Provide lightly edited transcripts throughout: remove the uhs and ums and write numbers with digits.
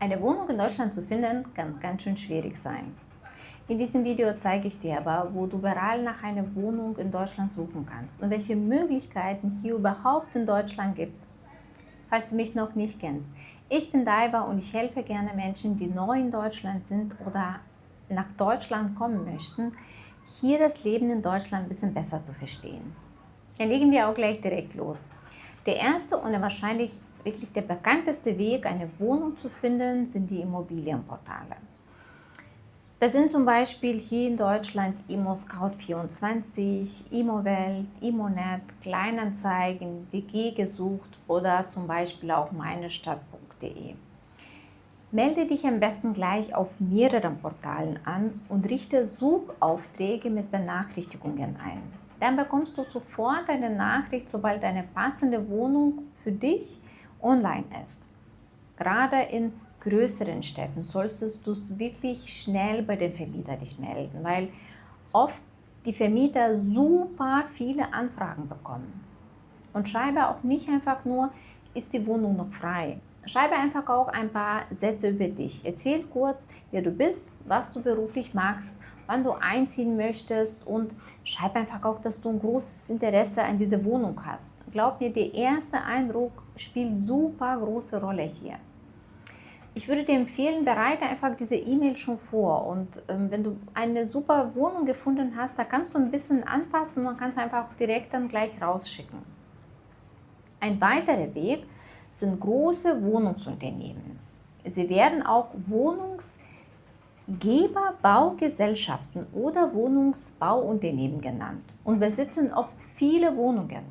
Eine Wohnung in Deutschland zu finden, kann ganz schön schwierig sein. In diesem Video zeige ich dir aber, wo du überall nach einer Wohnung in Deutschland suchen kannst und welche Möglichkeiten hier überhaupt in Deutschland gibt. Falls du mich noch nicht kennst, ich bin Daiva und ich helfe gerne Menschen, die neu in Deutschland sind oder nach Deutschland kommen möchten, hier das Leben in Deutschland ein bisschen besser zu verstehen. Dann legen wir auch gleich direkt los. Der erste und wahrscheinlich wirklich der bekannteste Weg, eine Wohnung zu finden, sind die Immobilienportale. Das sind zum Beispiel hier in Deutschland ImmoScout24, Immowelt, Immonet, Kleinanzeigen, WG gesucht oder zum Beispiel auch meinestadt.de. Melde dich am besten gleich auf mehreren Portalen an und richte Suchaufträge mit Benachrichtigungen ein. Dann bekommst du sofort eine Nachricht, sobald eine passende Wohnung für dich online ist. Gerade in größeren Städten solltest du es wirklich schnell bei den Vermietern dich melden, weil oft die Vermieter super viele Anfragen bekommen. Und schreibe auch nicht einfach nur, ist die Wohnung noch frei. Schreibe einfach auch ein paar Sätze über dich. Erzähl kurz, wer du bist, was du beruflich magst, wann du einziehen möchtest und schreib einfach auch, dass du ein großes Interesse an dieser Wohnung hast. Glaub mir, der erste Eindruck spielt super große Rolle hier. Ich würde dir empfehlen, bereite einfach diese E-Mail schon vor und wenn du eine super Wohnung gefunden hast, da kannst du ein bisschen anpassen und kannst einfach direkt dann gleich rausschicken. Ein weiterer Weg sind große Wohnungsunternehmen. Sie werden auch Wohnungsgeberbaugesellschaften oder Wohnungsbauunternehmen genannt und besitzen oft viele Wohnungen.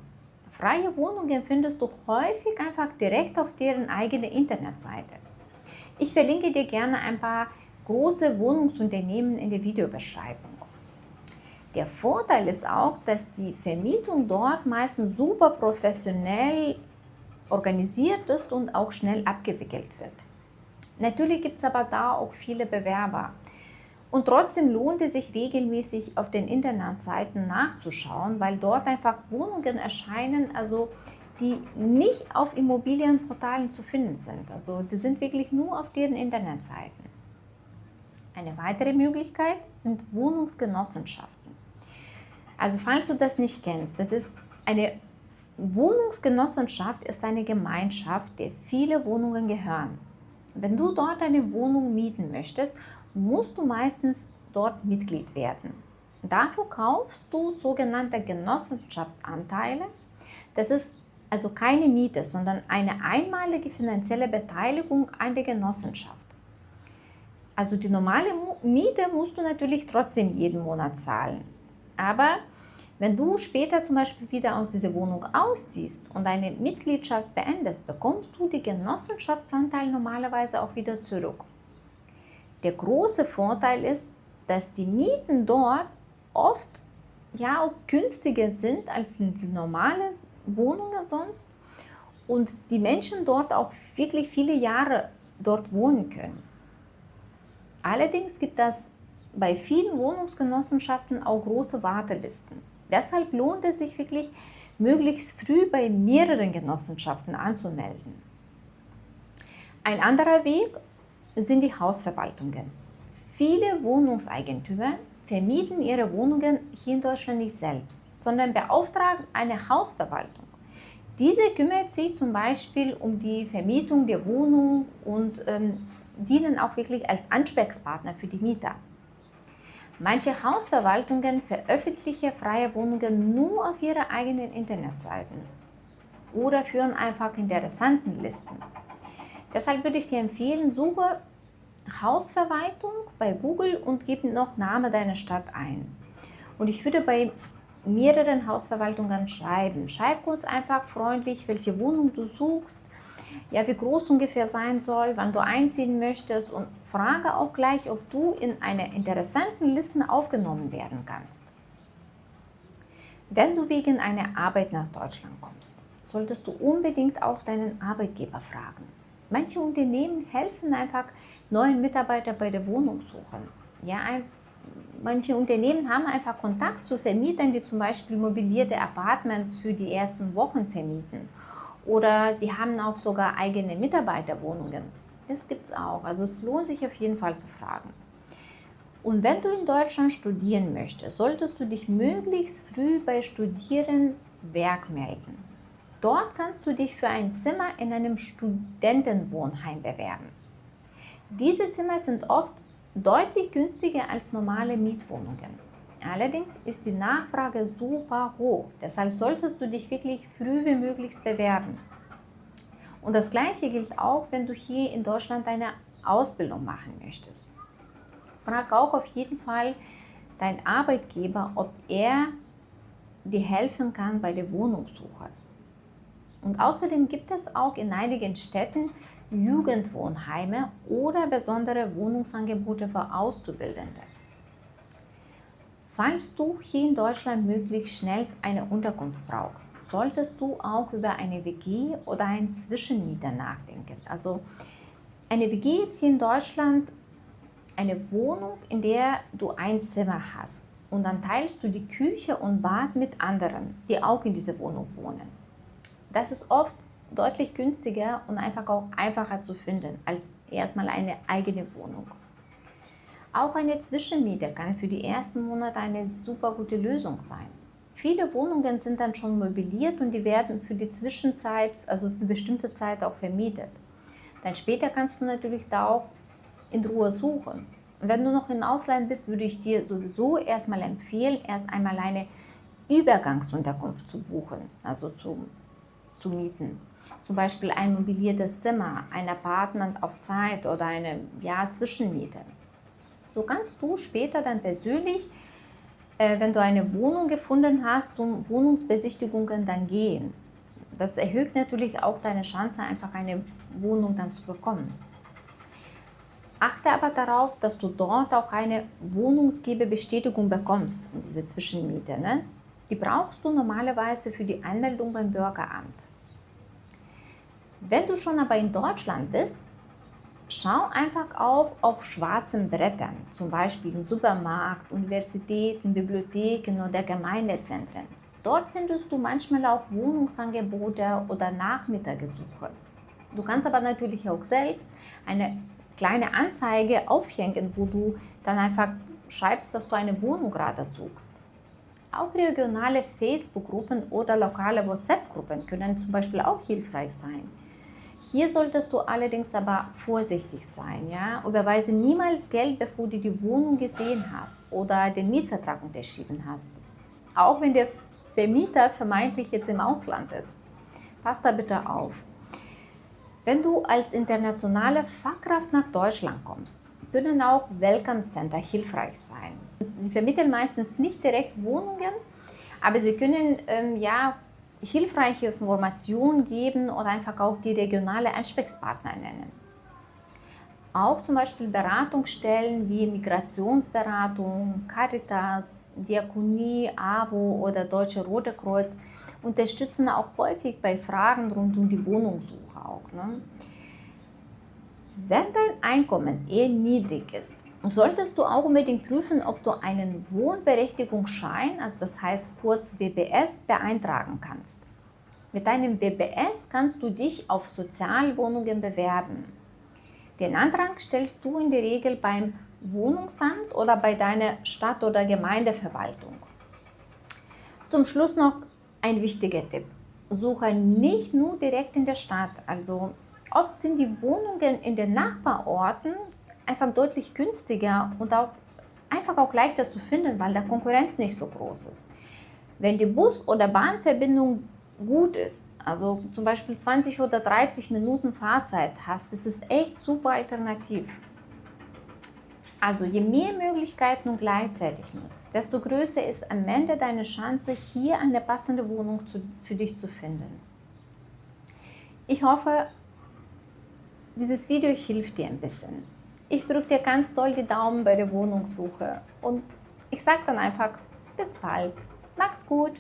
Freie Wohnungen findest du häufig einfach direkt auf deren eigene Internetseite. Ich verlinke dir gerne ein paar große Wohnungsunternehmen in der Videobeschreibung. Der Vorteil ist auch, dass die Vermietung dort meistens super professionell organisiert ist und auch schnell abgewickelt wird. Natürlich gibt es aber da auch viele Bewerber. Und trotzdem lohnt es sich regelmäßig auf den Internetseiten nachzuschauen, weil dort einfach Wohnungen erscheinen, also die nicht auf Immobilienportalen zu finden sind. Also die sind wirklich nur auf deren Internetseiten. Eine weitere Möglichkeit sind Wohnungsgenossenschaften. Also falls du das nicht kennst, das ist eine Wohnungsgenossenschaft ist eine Gemeinschaft, der viele Wohnungen gehören. Wenn du dort eine Wohnung mieten möchtest, musst du meistens dort Mitglied werden. Dafür kaufst du sogenannte Genossenschaftsanteile. Das ist also keine Miete, sondern eine einmalige finanzielle Beteiligung an der Genossenschaft. Also die normale Miete musst du natürlich trotzdem jeden Monat zahlen. Aber wenn du später zum Beispiel wieder aus dieser Wohnung ausziehst und deine Mitgliedschaft beendest, bekommst du die Genossenschaftsanteile normalerweise auch wieder zurück. Der große Vorteil ist, dass die Mieten dort oft ja auch günstiger sind als in die normalen Wohnungen sonst und die Menschen dort auch wirklich viele Jahre dort wohnen können. Allerdings gibt es bei vielen Wohnungsgenossenschaften auch große Wartelisten. Deshalb lohnt es sich wirklich, möglichst früh bei mehreren Genossenschaften anzumelden. Ein anderer Weg sind die Hausverwaltungen. Viele Wohnungseigentümer vermieten ihre Wohnungen hier in Deutschland nicht selbst, sondern beauftragen eine Hausverwaltung. Diese kümmert sich zum Beispiel um die Vermietung der Wohnung und dienen auch wirklich als Ansprechpartner für die Mieter. Manche Hausverwaltungen veröffentlichen freie Wohnungen nur auf ihre eigenen Internetseiten oder führen einfach Interessentenlisten. Deshalb würde ich dir empfehlen, suche Hausverwaltung bei Google und gib noch Name deiner Stadt ein. Und ich würde bei mehreren Hausverwaltungen schreiben. Schreib kurz einfach freundlich, welche Wohnung du suchst, ja, wie groß ungefähr sein soll, wann du einziehen möchtest und frage auch gleich, ob du in eine Interessentenliste aufgenommen werden kannst. Wenn du wegen einer Arbeit nach Deutschland kommst, solltest du unbedingt auch deinen Arbeitgeber fragen. Manche Unternehmen helfen einfach neuen Mitarbeitern bei der Wohnungssuche. Ja, manche Unternehmen haben einfach Kontakt zu Vermietern, die zum Beispiel möblierte Apartments für die ersten Wochen vermieten. Oder die haben auch sogar eigene Mitarbeiterwohnungen. Das gibt es auch. Also es lohnt sich auf jeden Fall zu fragen. Und wenn du in Deutschland studieren möchtest, solltest du dich möglichst früh bei Studierendenwerk melden. Dort kannst du dich für ein Zimmer in einem Studentenwohnheim bewerben. Diese Zimmer sind oft deutlich günstiger als normale Mietwohnungen. Allerdings ist die Nachfrage super hoch, deshalb solltest du dich wirklich früh wie möglich bewerben. Und das Gleiche gilt auch, wenn du hier in Deutschland eine Ausbildung machen möchtest. Frag auch auf jeden Fall deinen Arbeitgeber, ob er dir helfen kann bei der Wohnungssuche. Und außerdem gibt es auch in einigen Städten Jugendwohnheime oder besondere Wohnungsangebote für Auszubildende. Falls du hier in Deutschland möglichst schnell eine Unterkunft brauchst, solltest du auch über eine WG oder einen Zwischenmieter nachdenken. Also eine WG ist hier in Deutschland eine Wohnung, in der du ein Zimmer hast und dann teilst du die Küche und Bad mit anderen, die auch in dieser Wohnung wohnen. Das ist oft deutlich günstiger und einfach auch einfacher zu finden als erstmal eine eigene Wohnung. Auch eine Zwischenmiete kann für die ersten Monate eine super gute Lösung sein. Viele Wohnungen sind dann schon möbliert und die werden für die Zwischenzeit, also für bestimmte Zeit auch vermietet. Dann später kannst du natürlich da auch in Ruhe suchen. Und wenn du noch im Ausland bist, würde ich dir sowieso erstmal empfehlen, erst einmal eine Übergangsunterkunft zu buchen, also zu mieten. Zum Beispiel ein mobiliertes Zimmer, ein Apartment auf Zeit oder eine Zwischenmiete. So kannst du später dann persönlich, wenn du eine Wohnung gefunden hast, zum Wohnungsbesichtigungen dann gehen. Das erhöht natürlich auch deine Chance, einfach eine Wohnung dann zu bekommen. Achte aber darauf, dass du dort auch eine Wohnungsgeberbestätigung bekommst, diese Zwischenmiete. Ne? Die brauchst du normalerweise für die Anmeldung beim Bürgeramt. Wenn du schon aber in Deutschland bist, schau einfach auf schwarzen Brettern, zum Beispiel im Supermarkt, Universitäten, Bibliotheken oder Gemeindezentren. Dort findest du manchmal auch Wohnungsangebote oder Nachmittagesuche. Du kannst aber natürlich auch selbst eine kleine Anzeige aufhängen, wo du dann einfach schreibst, dass du eine Wohnung gerade suchst. Auch regionale Facebook-Gruppen oder lokale WhatsApp-Gruppen können zum Beispiel auch hilfreich sein. Hier solltest du allerdings aber vorsichtig sein. Ja? Überweise niemals Geld, bevor du die Wohnung gesehen hast oder den Mietvertrag unterschrieben hast. Auch wenn der Vermieter vermeintlich jetzt im Ausland ist. Pass da bitte auf. Wenn du als internationale Fachkraft nach Deutschland kommst, können auch Welcome Center hilfreich sein. Sie vermitteln meistens nicht direkt Wohnungen, aber sie können hilfreiche Informationen geben oder einfach auch die regionale Ansprechpartner nennen. Auch zum Beispiel Beratungsstellen wie Migrationsberatung, Caritas, Diakonie, AWO oder Deutsche Rote Kreuz unterstützen auch häufig bei Fragen rund um die Wohnungssuche auch. Ne? Wenn dein Einkommen eher niedrig ist, solltest du auch unbedingt prüfen, ob du einen Wohnberechtigungsschein, also das heißt kurz WBS, beantragen kannst. Mit deinem WBS kannst du dich auf Sozialwohnungen bewerben. Den Antrag stellst du in der Regel beim Wohnungsamt oder bei deiner Stadt- oder Gemeindeverwaltung. Zum Schluss noch ein wichtiger Tipp. Suche nicht nur direkt in der Stadt. Also oft sind die Wohnungen in den Nachbarorten einfach deutlich günstiger und auch leichter zu finden, weil da Konkurrenz nicht so groß ist. Wenn die Bus- oder Bahnverbindung gut ist, also zum Beispiel 20 oder 30 Minuten Fahrzeit hast, das ist echt super alternativ. Also je mehr Möglichkeiten du gleichzeitig nutzt, desto größer ist am Ende deine Chance, hier eine passende Wohnung für dich zu finden. Ich hoffe, dieses Video hilft dir ein bisschen. Ich drücke dir ganz doll die Daumen bei der Wohnungssuche und ich sage dann einfach, bis bald. Mach's gut!